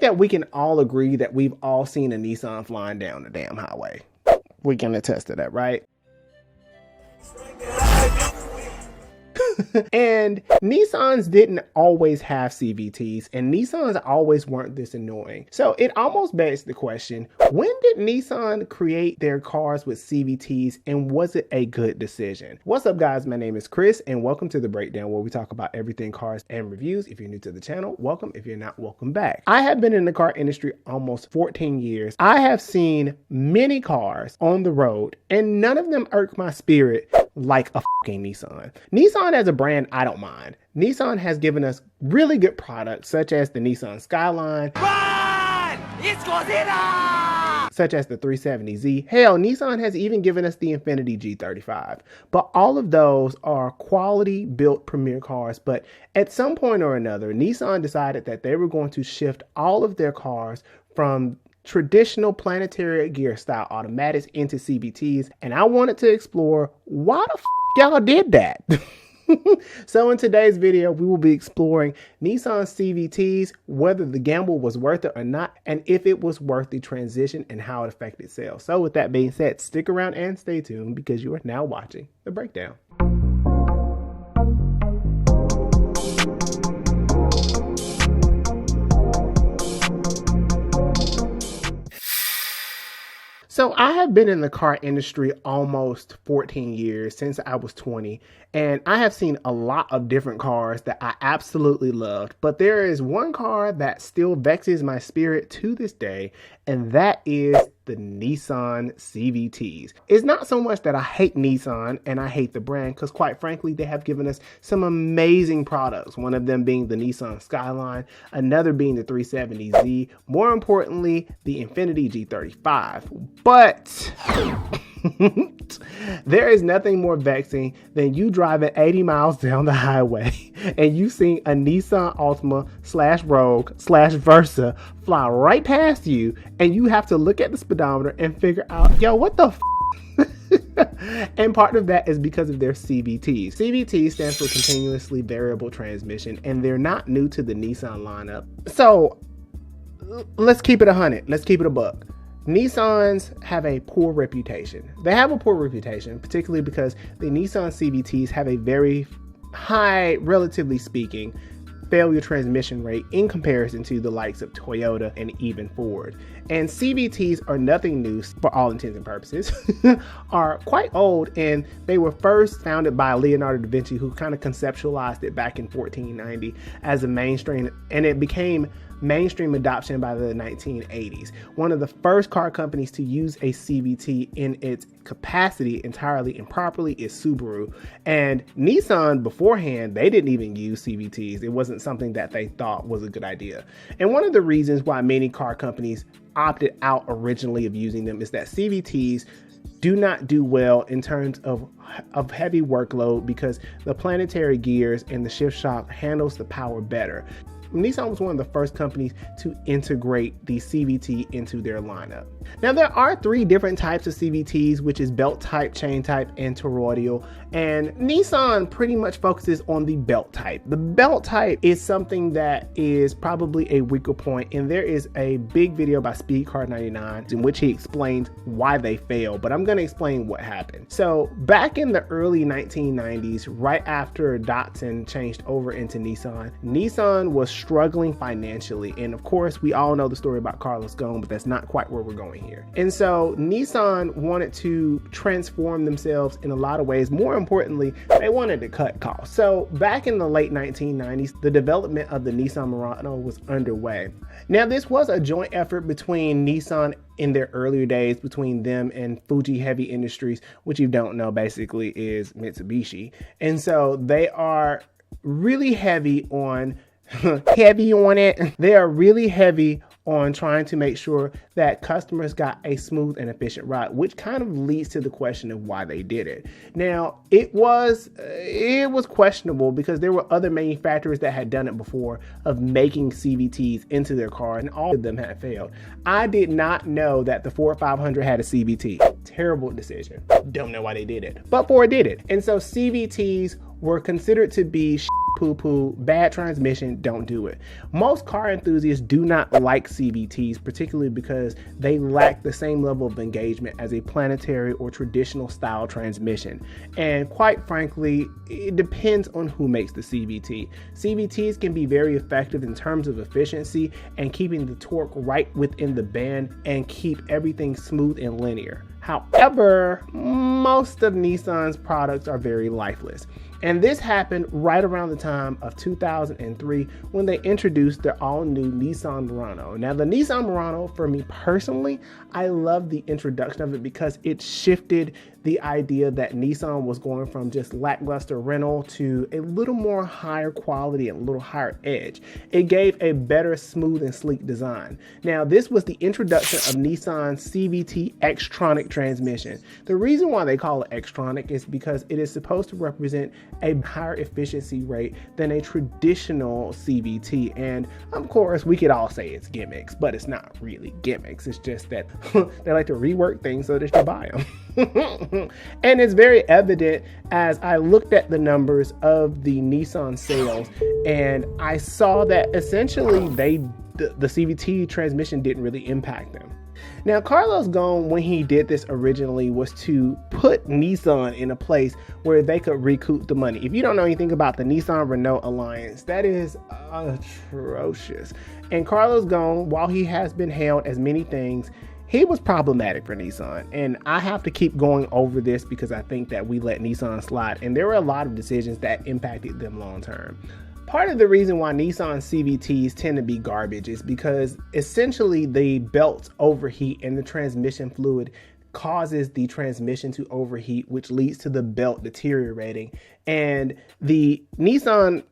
that we can all agree that we've all seen a Nissan flying down the damn highway. We can attest to that, right? And Nissans didn't always have CVTs, and Nissans always weren't this annoying. So it almost begs the question, when did Nissan create their cars with CVTs, and was it a good decision? What's up, guys? My name is Chris, and welcome to The Breakdown, where we talk about everything cars and reviews. If you're new to the channel, welcome. If you're not, welcome back. I have been in the car industry almost 14 years. I have seen many cars on the road, and none of them irk my spirit like a fucking Nissan. Nissan as a brand, I don't mind. Nissan has given us really good products, such as the Nissan Skyline, it's Godzilla! Such as the 370Z. Hell, Nissan has even given us the Infiniti G35. But all of those are quality built premier cars. But at some point or another, Nissan decided that they were going to shift all of their cars from traditional planetary gear style automatics into CVTs, and I wanted to explore why the y'all did that. So in today's video, we will be exploring Nissan CVTs, whether the gamble was worth it or not, and if it was worth the transition and how it affected sales. So with that being said, stick around and stay tuned because you are now watching The Breakdown. So I have been in the car industry almost 14 years, since I was 20, and I have seen a lot of different cars that I absolutely loved. But there is one car that still vexes my spirit to this day, and that is the Nissan CVTs. It's not so much that I hate Nissan and I hate the brand, because quite frankly, they have given us some amazing products. One of them being the Nissan Skyline, another being the 370Z, more importantly, the Infiniti G35. But there is nothing more vexing than you driving 80 miles down the highway and you see a Nissan Altima / Rogue / Versa fly right past you, and you have to look at the speedometer and figure out, yo, what the And part of that is because of their CVTs. CVT stands for continuously variable transmission, and they're not new to the Nissan lineup. So let's keep it 100. Let's keep it a buck. Nissans have a poor reputation. They have a poor reputation, particularly because the Nissan CVTs have a very high, relatively speaking, failure transmission rate in comparison to the likes of Toyota and even Ford. And CVTs are nothing new for all intents and purposes, are quite old, and they were first founded by Leonardo da Vinci, who kind of conceptualized it back in 1490 as a mainstream, and it became mainstream adoption by the 1980s. One of the first car companies to use a CVT in its capacity entirely and properly is Subaru. And Nissan beforehand, they didn't even use CVTs. It wasn't something that they thought was a good idea. And one of the reasons why many car companies opted out originally of using them is that CVTs do not do well in terms of heavy workload, because the planetary gears and the shift shock handles the power better. Nissan was one of the first companies to integrate the CVT into their lineup. Now, there are 3 different types of CVTs, which is belt type, chain type, and toroidal. And Nissan pretty much focuses on the belt type. The belt type is something that is probably a weaker point, and there is a big video by SpeedCar99 in which he explains why they fail, but I'm going to explain what happened. So back in the early 1990s, right after Datsun changed over into Nissan, Nissan was struggling financially. And of course, we all know the story about Carlos Ghosn, but that's not quite where we're going here. And so Nissan wanted to transform themselves in a lot of ways. More importantly, they wanted to cut costs. So back in the late 1990s, the development of the Nissan Murano was underway. Now, this was a joint effort between Nissan in their earlier days, between them and Fuji Heavy Industries, which you don't know basically is Mitsubishi. And so they are really heavy on They are really heavy on trying to make sure that customers got a smooth and efficient ride, which kind of leads to the question of why they did it. Now, it was questionable because there were other manufacturers that had done it before, of making CVTs into their car, and all of them had failed. I did not know that the Ford 500 had a CVT. Terrible decision. Don't know why they did it, but Ford did it. And so CVTs were considered to be poo-poo, bad transmission, don't do it. Most car enthusiasts do not like CVTs, particularly because they lack the same level of engagement as a planetary or traditional style transmission. And quite frankly, it depends on who makes the CVT. CVTs can be very effective in terms of efficiency and keeping the torque right within the band and keep everything smooth and linear. However, most of Nissan's products are very lifeless. And this happened right around the time of 2003 when they introduced their all-new Nissan Murano. Now, the Nissan Murano, for me personally, I love the introduction of it because it shifted the idea that Nissan was going from just lackluster rental to a little more higher quality and a little higher edge. It gave a better, smooth, and sleek design. Now, this was the introduction of Nissan's CVT Xtronic transmission. The reason why they call it Xtronic is because it is supposed to represent a higher efficiency rate than a traditional CVT. And of course, we could all say it's gimmicks, but it's not really gimmicks. It's just that they like to rework things so that you buy them. And it's very evident as I looked at the numbers of the Nissan sales, and I saw that essentially the CVT transmission didn't really impact them. Now, Carlos Ghosn, when he did this originally, was to put Nissan in a place where they could recoup the money. If you don't know anything about the Nissan-Renault alliance, that is atrocious. And Carlos Ghosn, while he has been hailed as many things, he was problematic for Nissan. And I have to keep going over this because I think that we let Nissan slide. And there were a lot of decisions that impacted them long term. Part of the reason why Nissan CVTs tend to be garbage is because essentially the belts overheat and the transmission fluid causes the transmission to overheat, which leads to the belt deteriorating. And the Nissan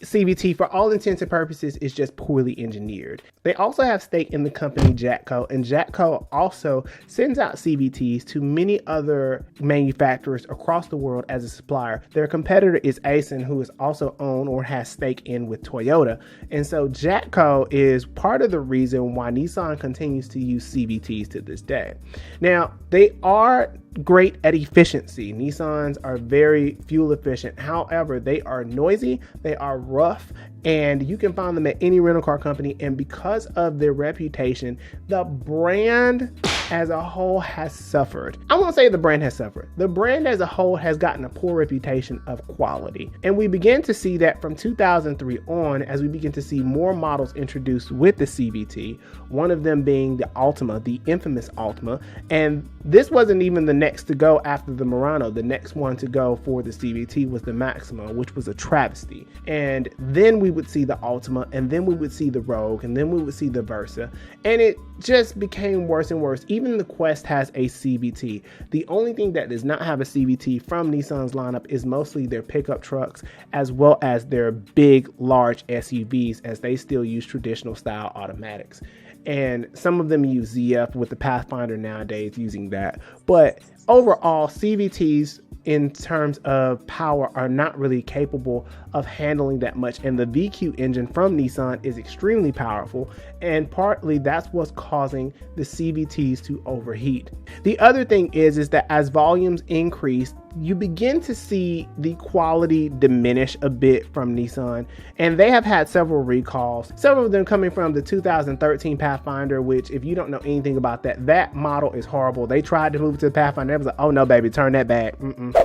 CVT, for all intents and purposes, is just poorly engineered. They also have stake in the company Jatco, and Jatco also sends out CVTs to many other manufacturers across the world as a supplier. Their competitor is Aisin, who is also owned or has stake in with Toyota. And so Jatco is part of the reason why Nissan continues to use CVTs to this day. Now, they are great at efficiency. Nissans are very fuel efficient. However, they are noisy, they are rough, and you can find them at any rental car company. And because of their reputation, the brand as a whole has suffered. I won't say the brand has suffered. The brand as a whole has gotten a poor reputation of quality. And we begin to see that from 2003 on as we begin to see more models introduced with the CVT, one of them being the Altima, the infamous Altima. And this wasn't even the next to go after the Murano. The next one to go for the CVT was the Maxima, which was a travesty. And then we would see the Altima, and then we would see the Rogue, and then we would see the Versa. And it just became worse and worse. Even the Quest has a CVT. The only thing that does not have a CVT from Nissan's lineup is mostly their pickup trucks, as well as their big, large SUVs, as they still use traditional style automatics. And some of them use ZF with the Pathfinder nowadays using that. But overall, CVTs in terms of power are not really capable of handling that much, and the VQ engine from Nissan is extremely powerful, and partly that's what's causing the CVTs to overheat. The other thing is that as volumes increase, you begin to see the quality diminish a bit from Nissan, and they have had several recalls, several of them coming from the 2013 Pathfinder, which if you don't know anything about that model is horrible. They tried to move to the Pathfinder. It was like, oh no baby, turn that back,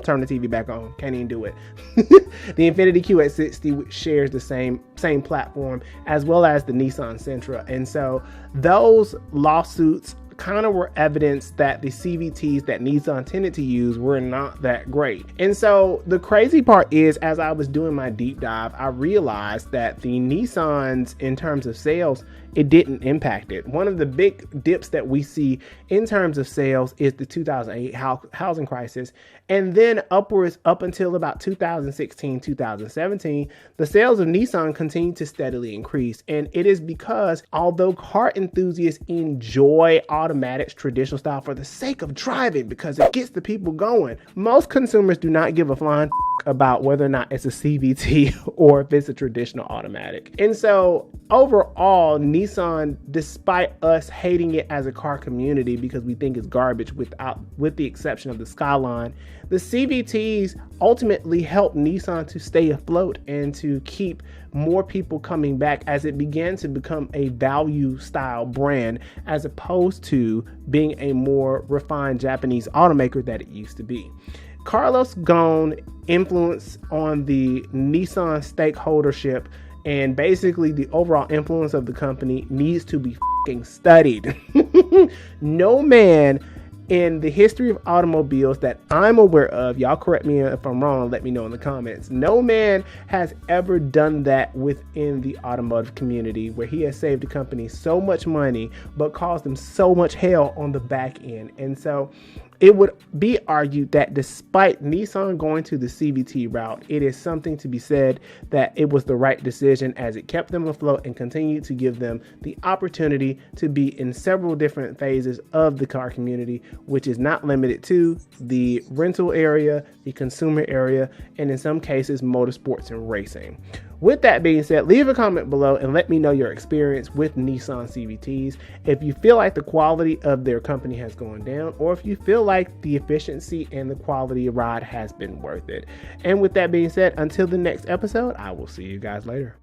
turn the TV back on, can't even do it. The Infiniti QX60, which shares the same platform, as well as the Nissan Sentra. And so those lawsuits kind of were evidence that the CVTs that Nissan tended to use were not that great. And so the crazy part is, as I was doing my deep dive, I realized that the Nissans, in terms of sales, it didn't impact it. One of the big dips that we see in terms of sales is the 2008 housing crisis. And then upwards up until about 2016, 2017, the sales of Nissan continued to steadily increase. And it is because although car enthusiasts enjoy automatics traditional style for the sake of driving, because it gets the people going, most consumers do not give a flying about whether or not it's a CVT or if it's a traditional automatic. And so overall, Nissan, despite us hating it as a car community because we think it's garbage with the exception of the Skyline, the CVTs ultimately helped Nissan to stay afloat and to keep more people coming back as it began to become a value style brand as opposed to being a more refined Japanese automaker that it used to be. Carlos Ghosn influence on the Nissan stakeholdership and basically the overall influence of the company needs to be studied. No man in the history of automobiles that I'm aware of, y'all correct me if I'm wrong and let me know in the comments, no man has ever done that within the automotive community where he has saved the company so much money but caused them so much hell on the back end. And so it would be argued that despite Nissan going to the CVT route, it is something to be said that it was the right decision as it kept them afloat and continued to give them the opportunity to be in several different phases of the car community, which is not limited to the rental area, the consumer area, and in some cases, motorsports and racing. With that being said, leave a comment below and let me know your experience with Nissan CVTs. If you feel like the quality of their company has gone down, or if you feel like the efficiency and the quality of ride has been worth it. And with that being said, until the next episode, I will see you guys later.